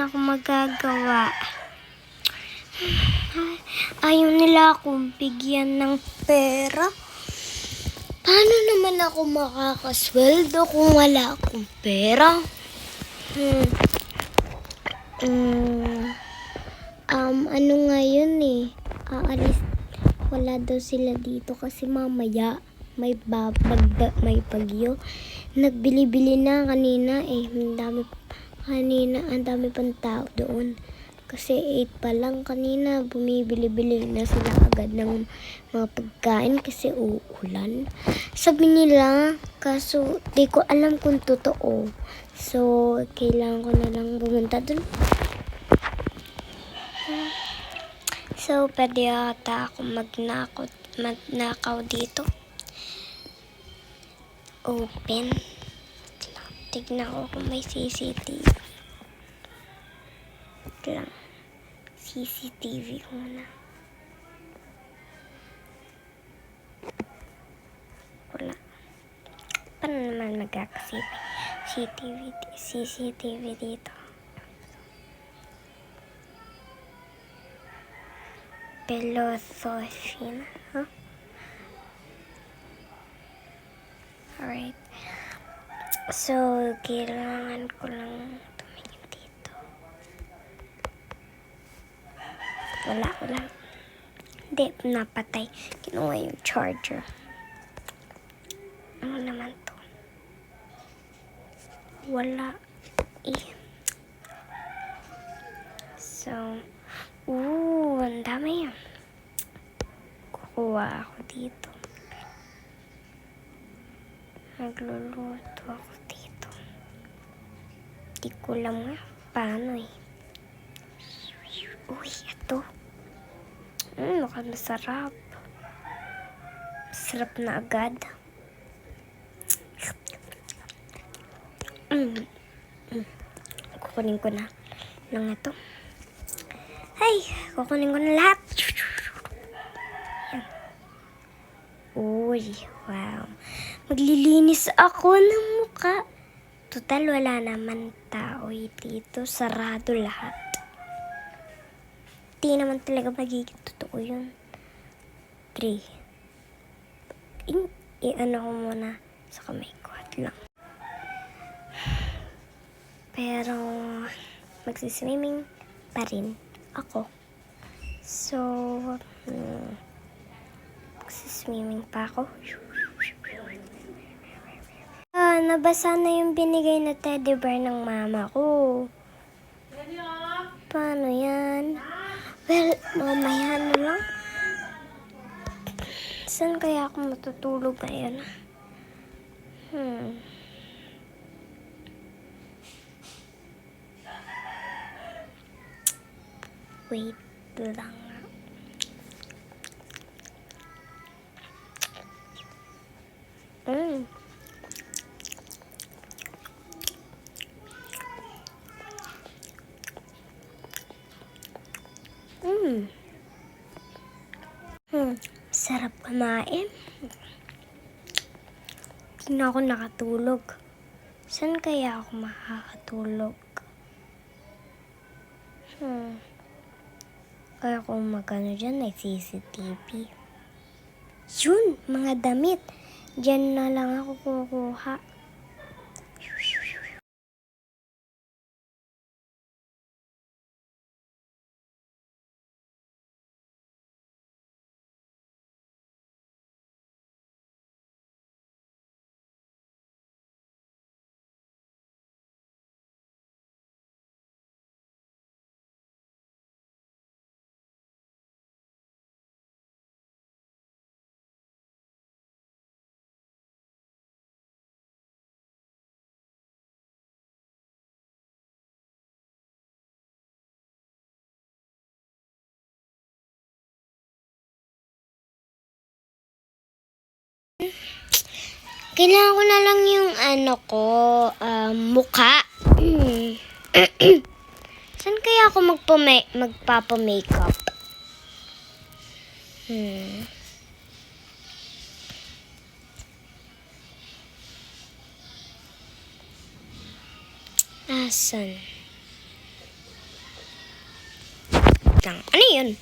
naman ako magagawa. Ayaw nila akong bigyan ng pera. Paano naman ako makakasweldo kung wala akong pera? Ano nga yun eh? Aalis. Wala daw sila dito kasi mamaya may bagyo. Nagbili-bili na kanina eh. Ang dami pang tao doon. Kasi 8 pa lang kanina, bumibili-bili na sila agad ng mga pagkain kasi uulan. Sabi nila, kaso di ko alam kung totoo. So, kailangan ko na lang pumunta doon. So, pwede ata ako magnakaw dito. Open. Tignan ko kung may CCTV. Lang. CCTV muna. Wala. Paano naman magkakasip CCTV dito? Pelosofin. Huh? Alright. So, kailangan ko lang tumingin dito. Wala. Hindi, napatay. Kinuha yung charger. Ano naman to? Wala. So, ang dami yan. Kukuha ako dito. Nagluluto ako dito. Di ko alam nga paano eh. Uy, ito. Mukhang masarap. Masarap na agad. Kukunin ko na lang ito. Ay, kukunin ko na lahat. Yan. Uy, wow. Maglilinis ako ng mukha. Total, wala naman tao dito. Sarado lahat. Di naman talaga magiging totoo yun. 3. I-ano ko muna sa kamay ko at lang. Pero, magsiswimming pa rin ako. So, magsiswimming pa ako. Nabasa na yung binigay na teddy bear ng mama ko. Paano yan? Well, mamaya na lang. Saan kaya ako matutulog ngayon? Wait lang. Sarap kumain. Hindi na ako nakatulog. Saan kaya ako makakatulog? Kaya kung magano dyan, may CCTV. Yun, mga damit. Diyan na lang ako kukuha. Kailangan ko na lang yung mukha. Saan kaya ako magpapa-makeup? Asan? lang. Ano yun?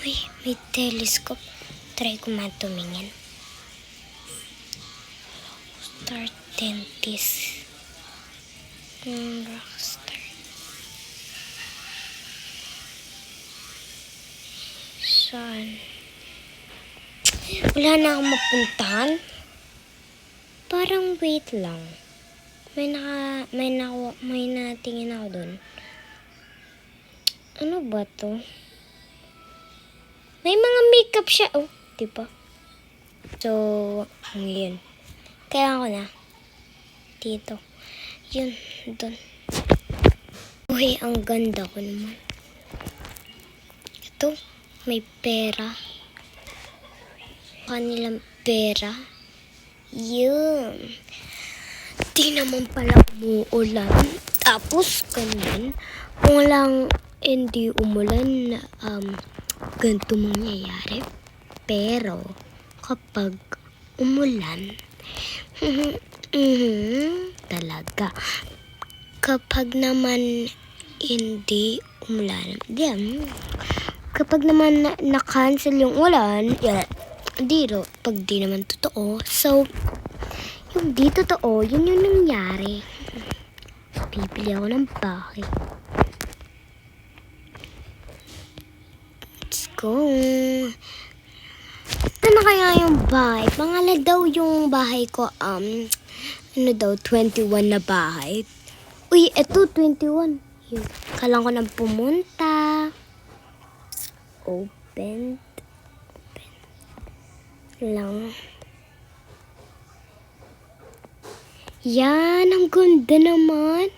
Uy, may telescope. Try ko matumingin. Star Dentist. Rockstar. Saan? Wala na akong mapuntahan. Parang wait lang. May natingin ako dun. Ano ba to? May mga makeup siya. Oh, diba? So, ngayon. Kaya ako na. Dito. Yun, dun. Uy, ang ganda ko naman. Ito, may pera. Kanilang pera. Yun. Di naman pala umuulan. Tapos, ganyan. Kung lang hindi umulan, ganito mangyayari. Pero, kapag umulan, talaga. Kapag naman hindi umulan, yan. Kapag naman na-cancel yung ulan, yan. Dito, pag di naman totoo. So, yung di totoo, yun yung nangyari. Bibili ako ng bahay. Let's go. Ano kaya yung bahay? Pangalan daw yung bahay ko, ano daw, 21 na bahay. Uy, eto, 21. Yun. Kailangan ko nang pumunta. Open lang. Yan, ang ganda naman.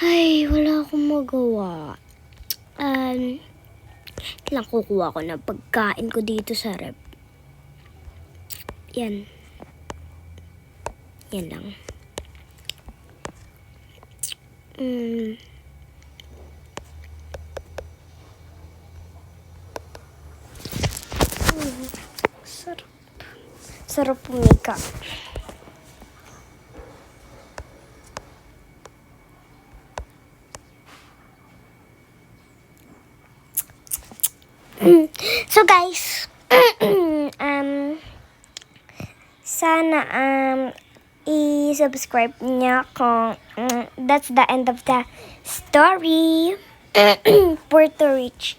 Ay, wala akong magawa. Lang kukuha ko ng pagkain ko dito sa rep. Yan. Yan lang. Sarap. Sarap pumika. So guys, sana i-subscribe niya kung that's the end of the story. Puerto Rich.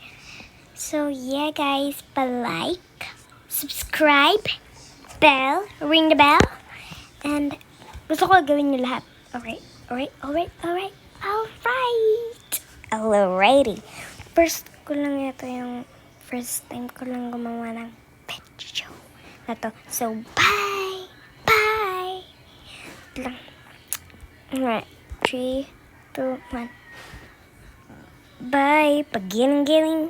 So yeah guys, pa-like, subscribe, bell, ring the bell, and gusto ko gawin niyo lahat. Alrighty. First time ko lang gumawa ng video na to. So, bye! Bye! Lang. Alright. 3, 2, 1. Bye! Pag-giling-giling.